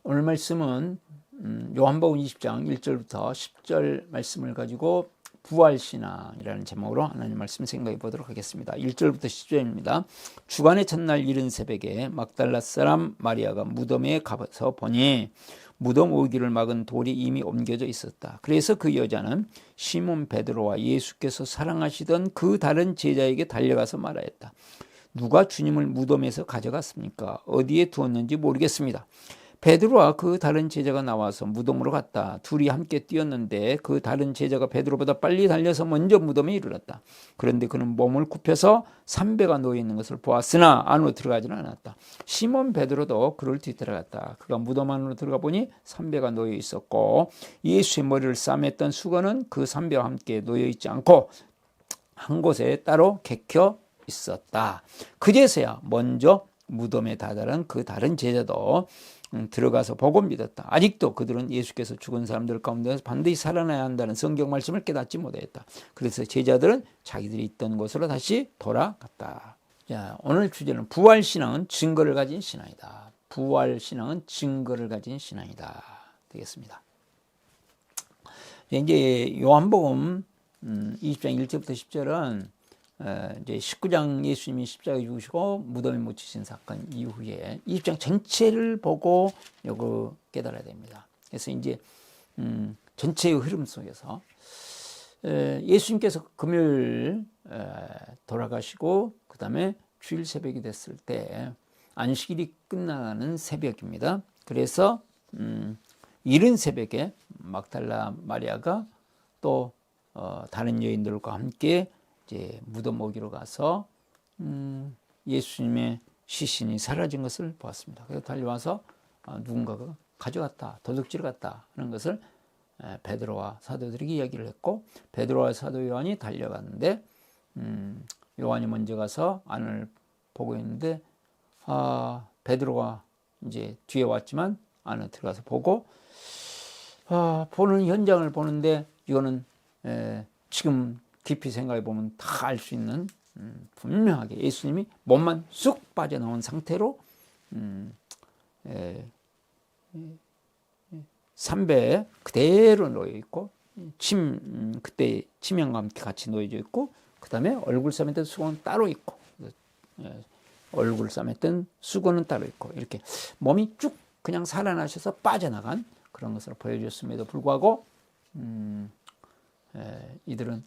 오늘 말씀은 요한복음 20장 1절부터 10절 말씀을 가지고 부활신앙이라는 제목으로 하나님 말씀 생각해 보도록 하겠습니다. 1절부터 10절입니다. 주간의 첫날 이른 새벽에 막달라 사람 마리아가 무덤에 가서 보니 무덤 오기를 막은 돌이 이미 옮겨져 있었다. 그래서 그 여자는 시몬 베드로와 예수께서 사랑하시던 그 다른 제자에게 달려가서 말하였다. 누가 주님을 무덤에서 가져갔습니까? 어디에 두었는지 모르겠습니다. 베드로와 그 다른 제자가 나와서 무덤으로 갔다. 둘이 함께 뛰었는데 그 다른 제자가 베드로보다 빨리 달려서 먼저 무덤에 이르렀다. 그런데 그는 몸을 굽혀서 삼배가 놓여있는 것을 보았으나 안으로 들어가지는 않았다. 시몬 베드로도 그를 뒤따라갔다. 그가 무덤 안으로 들어가 보니 삼배가 놓여 있었고 예수의 머리를 싸맸던 수건은 그 삼배와 함께 놓여 있지 않고 한 곳에 따로 객혀 있었다. 그제서야 먼저 무덤에 다다른 그 다른 제자도 들어가서 보고 믿었다. 아직도 그들은 예수께서 죽은 사람들 가운데서 반드시 살아나야 한다는 성경 말씀을 깨닫지 못했다. 그래서 제자들은 자기들이 있던 곳으로 다시 돌아갔다. 자, 오늘 주제는 부활신앙은 증거를 가진 신앙이다. 부활신앙은 증거를 가진 신앙이다. 되겠습니다. 이제 요한복음 20장 1절부터 10절은 이제 19장 예수님이 십자가에 죽으시고 무덤에 묻히신 사건 이후에 20장 전체를 보고 이거 깨달아야 됩니다. 그래서 이제 전체의 흐름 속에서 예수님께서 금요일 돌아가시고 그 다음에 주일 새벽이 됐을 때 안식일이 끝나는 새벽입니다. 그래서 이른 새벽에 막달라 마리아가 또 다른 여인들과 함께 이제 무덤 오기로 가서 예수님의 시신이 사라진 것을 보았습니다. 그래서 달려와서 누군가가 가져갔다, 도둑질 갔다 하는 것을 베드로와 사도들에게 이야기를 했고 베드로와 사도 요한이 달려갔는데 요한이 먼저 가서 안을 보고 있는데 베드로가 이제 뒤에 왔지만 안에 들어가서 보고 보는 현장을 보는데 이거는 지금 깊이 생각해 보면 다 알 수 있는 분명하게 예수님이 몸만 쑥 빠져나온 상태로 삼배에 그대로 놓여 있고 그때 치명과 함께 같이 놓여져 있고 그 다음에 얼굴 싸맸던 수건은 따로 있고 얼굴 싸맸던 수건은 따로 있고 이렇게 몸이 쭉 그냥 살아나셔서 빠져나간 그런 것으로 보여줬음에도 불구하고 이들은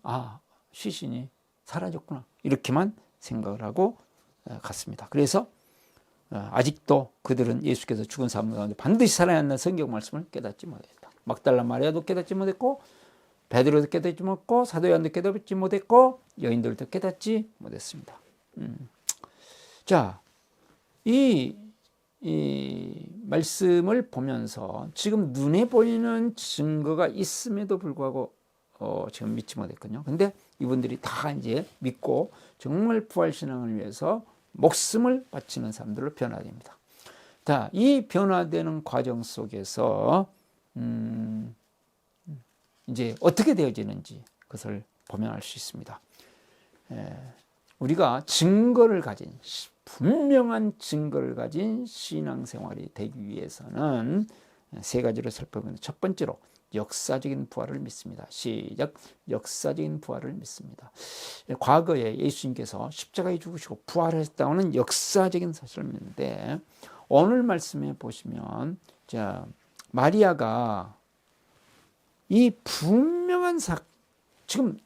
시신이 사라졌구나 이렇게만 생각을 하고 갔습니다. 그래서 아직도 그들은 예수께서 죽은 사람 가운데 반드시 살아야 한다는 성경 말씀을 깨닫지 못했다. 막달라 마리아도 깨닫지 못했고 베드로도 깨닫지 못했고 사도 요한도 깨닫지 못했고 여인들도 깨닫지 못했습니다. 자, 이 말씀을 보면서 지금 눈에 보이는 증거가 있음에도 불구하고 지금 믿지 못했거든요. 근데 이분들이 다 이제 믿고 정말 부활신앙을 위해서 목숨을 바치는 사람들로 변화됩니다. 자, 이 변화되는 과정 속에서 이제 어떻게 되어지는지 그것을 보면 알 수 있습니다. 우리가 증거를 가진 분명한 증거를 가진 신앙생활이 되기 위해서는 세 가지로 살펴보면 첫 번째로 역사적인 부활을 믿습니다. 시작. 역사적인 부활을 믿습니다. 과거에 예수님께서 십자가에 죽으시고 부활하셨다는 역사적인 사실을 믿는데 오늘 말씀에 보시면 자 마리아가 이 분명한 지금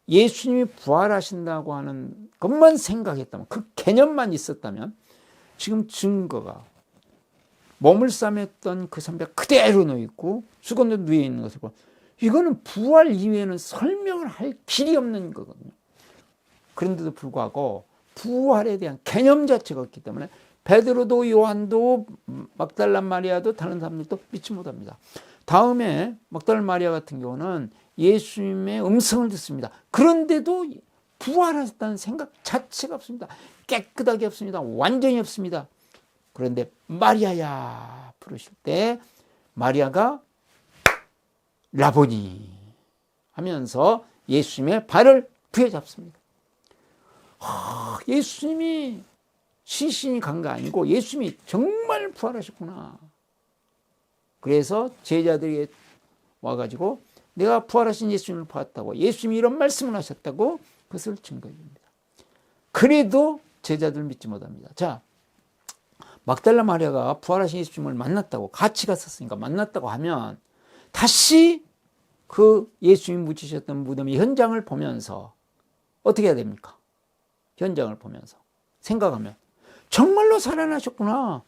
예수님이 부활하신다고 하는 것만 생각했다면 그 개념만 있었다면 지금 증거가 몸을 싸맸던 그 삼배가 그대로 놓여 있고 수건도 누워 있는 것을 보면 이거는 부활 이외에는 설명을 할 길이 없는 거거든요. 그런데도 불구하고 부활에 대한 개념 자체가 없기 때문에 베드로도 요한도 막달라 마리아도 다른 사람들도 믿지 못합니다. 다음에 막달라 마리아 같은 경우는 예수님의 음성을 듣습니다. 그런데도 부활하셨다는 생각 자체가 없습니다. 깨끗하게 없습니다. 완전히 없습니다. 그런데 마리아야 부르실 때 마리아가 라보니 하면서 예수님의 발을 부여잡습니다. 예수님이 시신이 간 거 아니고 예수님이 정말 부활하셨구나. 그래서 제자들에게 와가지고 내가 부활하신 예수님을 봤다고, 예수님이 이런 말씀을 하셨다고 그것을 증거해 줍니다. 그래도 제자들 믿지 못합니다. 자, 막달라 마리아가 부활하신 예수님을 만났다고, 같이 갔었으니까 만났다고 하면 다시 그 예수님이 묻히셨던 무덤의 현장을 보면서 어떻게 해야 됩니까? 현장을 보면서 생각하면 정말로 살아나셨구나,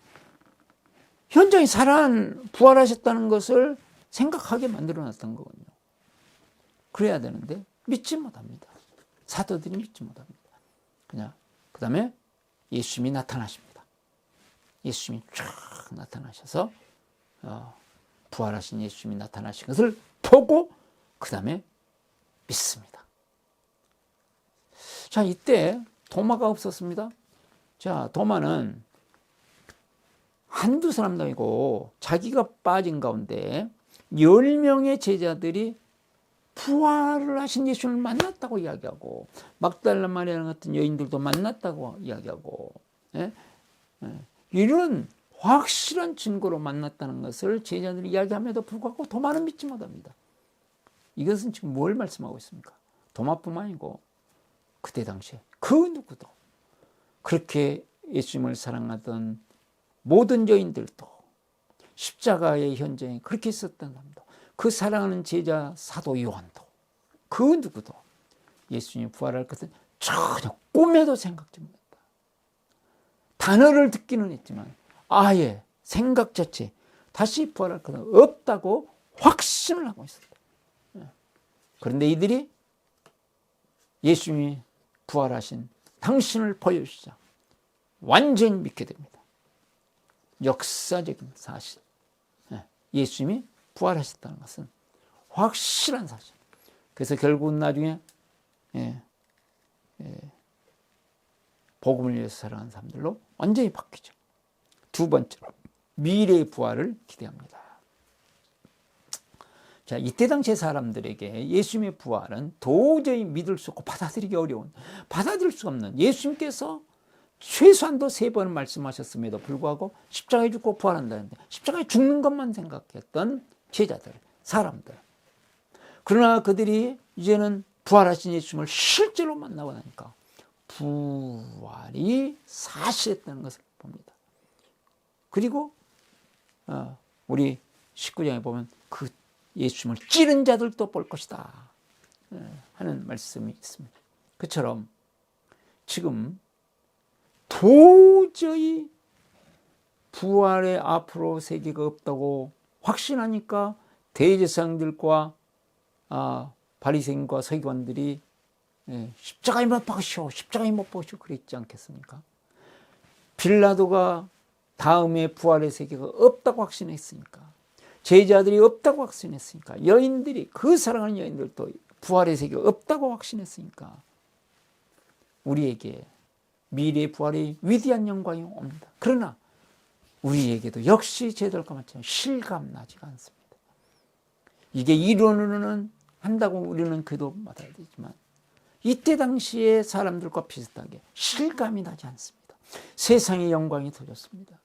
현장에 부활하셨다는 것을 생각하게 만들어놨던 거거든요. 그래야 되는데 믿지 못합니다. 사도들이 믿지 못합니다. 그냥 그 다음에 예수님이 나타나십니다. 예수님이 쫙 나타나셔서 부활하신 예수님이 나타나신 것을 보고 그 다음에 믿습니다. 자, 이때 도마가 없었습니다. 자, 도마는 한두 사람도 아니고 자기가 빠진 가운데 10명의 제자들이 부활을 하신 예수님을 만났다고 이야기하고, 막달라 마리아 같은 여인들도 만났다고 이야기하고, 이런 확실한 증거로 만났다는 것을 제자들이 이야기함에도 불구하고 도마는 믿지 못합니다. 이것은 지금 뭘 말씀하고 있습니까? 도마뿐만 아니고 그때 당시에 그 누구도, 그렇게 예수님을 사랑하던 모든 여인들도, 십자가의 현장에 그렇게 있었던 사람도, 그 사랑하는 제자 사도 요한도, 그 누구도 예수님이 부활할 것은 전혀 꿈에도 생각지 못했다. 단어를 듣기는 했지만 아예 생각 자체 다시 부활할 것은 없다고 확신을 하고 있었다. 그런데 이들이 예수님이 부활하신 당신을 보여주시자 완전히 믿게 됩니다. 역사적인 사실, 예수님이 부활하셨다는 것은 확실한 사실. 그래서 결국은 나중에 복음을 위해서 살아가는 사람들로 완전히 바뀌죠. 두 번째로 미래의 부활을 기대합니다. 자, 이때 당시의 사람들에게 예수님의 부활은 도저히 믿을 수 없고 받아들이기 어려운, 받아들일 수 없는, 예수님께서 최소한도 3번 말씀하셨음에도 불구하고 십자가에 죽고 부활한다는데 십자가에 죽는 것만 생각했던 제자들, 사람들. 그러나 그들이 이제는 부활하신 예수님을 실제로 만나고 나니까 부활이 사실했다는 것을 봅니다. 그리고 우리 19장에 보면 그 예수님을 찌른 자들도 볼 것이다 하는 말씀이 있습니다. 그처럼 지금 도저히 부활의 앞으로 세계가 없다고 확신하니까 대제사장들과 바리새인과 서기관들이 십자가에 못 박으시오, 십자가에 못 박으시오 그랬지 않겠습니까? 빌라도가 다음에 부활의 세계가 없다고 확신했으니까, 제자들이 없다고 확신했으니까, 여인들이, 그 사랑하는 여인들도 부활의 세계가 없다고 확신했으니까 우리에게 미래의 부활의 위대한 영광이 옵니다. 그러나 우리에게도 역시 제자들과 마찬가지로 실감나지가 않습니다. 이게 이론으로는 한다고 우리는 그도 받아야 되지만 이때 당시의 사람들과 비슷하게 실감이 나지 않습니다. 세상의 영광이 터졌습니다.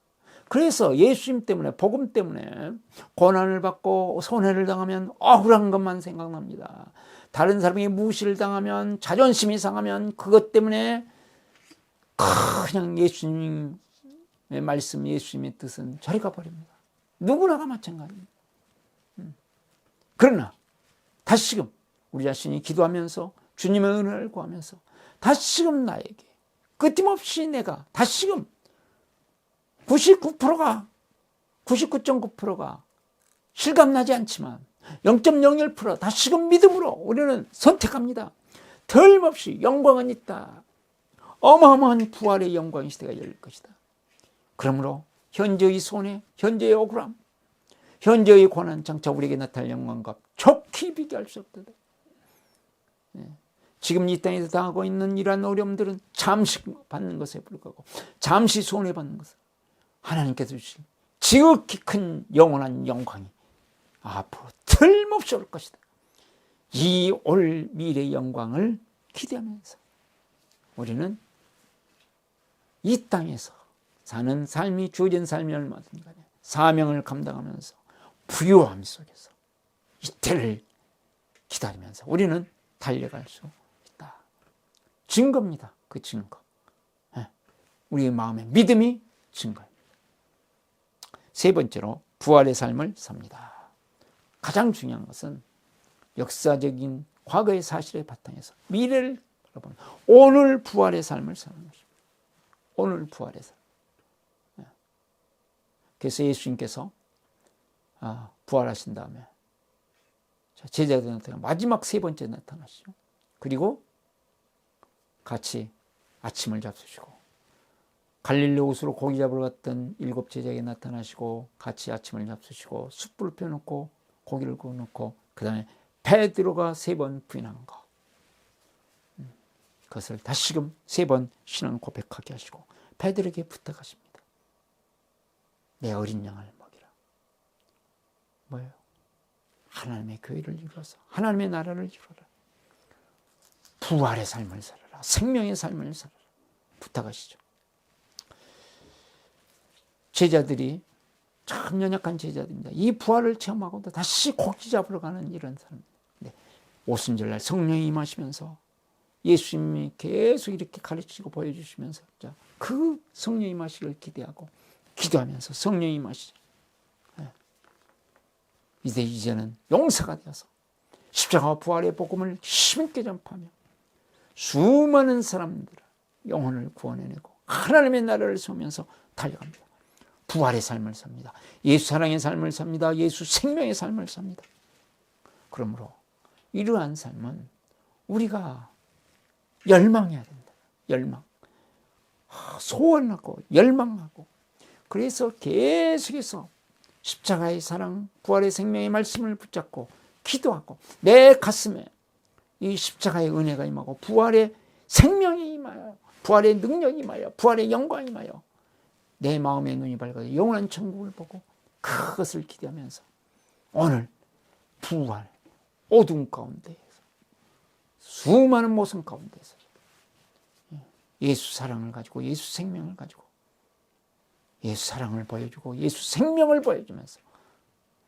그래서 예수님 때문에, 복음 때문에 고난을 받고 손해를 당하면 억울한 것만 생각납니다. 다른 사람에게 무시를 당하면, 자존심이 상하면 그것 때문에 그냥 예수님의 말씀, 예수님의 뜻은 저리 가버립니다. 누구나가 마찬가지입니다. 그러나 다시금 우리 자신이 기도하면서 주님의 은혜를 구하면서 다시금 나에게 끊임없이 내가 다시금 99%가 99.9%가 실감나지 않지만 0.01% 다시금 믿음으로 우리는 선택합니다. 덜없이 영광은 있다. 어마어마한 부활의 영광의 시대가 열릴 것이다. 그러므로 현재의 손해, 현재의 억울함, 현재의 고난 장차 우리에게 나타날 영광과 좋게 비교할 수 없다. 지금 이 땅에서 당하고 있는 이러한 어려움들은 잠시 받는 것에 불과하고 잠시 손해받는 것은 하나님께서 주신 지극히 큰 영원한 영광이 앞으로 틀림없이 올 것이다. 이 올 미래의 영광을 기대하면서 우리는 이 땅에서 사는 삶이, 주어진 삶이 얼마든지 간에 사명을 감당하면서 부요함 속에서 이때를 기다리면서 우리는 달려갈 수 있다. 증거입니다. 그 증거. 우리의 마음의 믿음이 증거입니다. 세 번째로 부활의 삶을 삽니다. 가장 중요한 것은 역사적인 과거의 사실의 바탕에서 미래를 바라보는 오늘 부활의 삶을 사는 것입니다. 오늘 부활의 삶. 그래서 예수님께서 부활하신 다음에 제자들한테 마지막 세 번째 나타나시죠. 그리고 같이 아침을 잡수시고 갈릴리 호수로 고기 잡으러 갔던 7 제자에게 나타나시고 같이 아침을 잡수시고 숯불을 펴놓고 고기를 구워놓고 그 다음에 베드로가 3번 부인한 거, 그것을 다시금 3번 신앙 고백하게 하시고 베드로에게 부탁하십니다. 내 어린 양을 먹이라. 뭐예요? 하나님의 교회를 이루어서 하나님의 나라를 이루어라. 부활의 삶을 살아라. 생명의 삶을 살아라. 부탁하시죠. 제자들이 참 연약한 제자들입니다. 이 부활을 체험하고도 다시 고기 잡으러 가는 이런 사람입니다. 오순절날 성령이 임하시면서 예수님이 계속 이렇게 가르치고 보여주시면서 그 성령이 임하시기를 기대하고 기도하면서 성령이 임하시죠. 이제는 용사가 되어서 십자가와 부활의 복음을 힘있게 전파하며 수많은 사람들을 영혼을 구원해내고 하나님의 나라를 세우면서 달려갑니다. 부활의 삶을 삽니다. 예수 사랑의 삶을 삽니다. 예수 생명의 삶을 삽니다. 그러므로 이러한 삶은 우리가 열망해야 된다. 열망. 소원하고 열망하고 그래서 계속해서 십자가의 사랑, 부활의 생명의 말씀을 붙잡고 기도하고 내 가슴에 이 십자가의 은혜가 임하고 부활의 생명이 임하여 부활의 능력이 임하여 부활의 영광이 임하여 내 마음의 눈이 밝아서 영원한 천국을 보고 그것을 기대하면서 오늘 부활 어둠 가운데에서 수많은 모성 가운데서 예수 사랑을 가지고 예수 생명을 가지고 예수 사랑을 보여주고 예수 생명을 보여주면서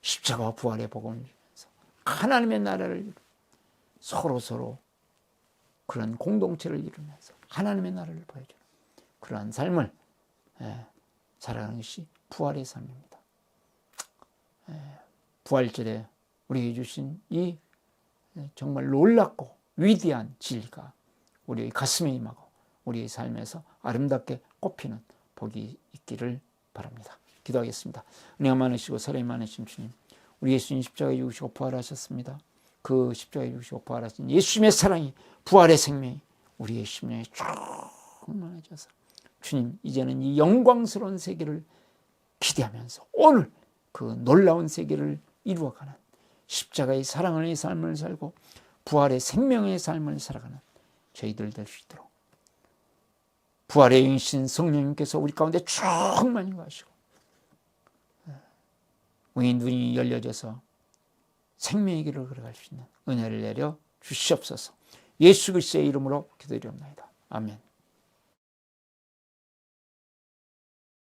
십자가와 부활의 복음을 주면서 하나님의 나라를 서로 그런 공동체를 이루면서 하나님의 나라를 보여주는 그러한 삶을 살아가는 것이 부활의 삶입니다. 부활절에 우리에게 주신 이 정말 놀랍고 위대한 진리가 우리의 가슴에 임하고 우리의 삶에서 아름답게 꽃피는 복이 있기를 바랍니다. 기도하겠습니다. 은혜가 많으시고 사랑이 많으신 주님, 우리 예수님 십자가에 죽으시고 부활하셨습니다. 그 십자가에 죽으시고 부활하신 예수님의 사랑이 부활의 생명이 우리의 심령에 충만해져서 주님 이제는 이 영광스러운 세계를 기대하면서 오늘 그 놀라운 세계를 이루어가는 십자가의 사랑의 삶을 살고 부활의 생명의 삶을 살아가는 저희들 될 수 있도록 부활의 영이신 성령님께서 우리 가운데 충만히 하시고 우리 눈이 열려져서 생명의 길을 걸어갈 수 있는 은혜를 내려 주시옵소서. 예수 그리스도의 이름으로 기도드리옵나이다. 아멘.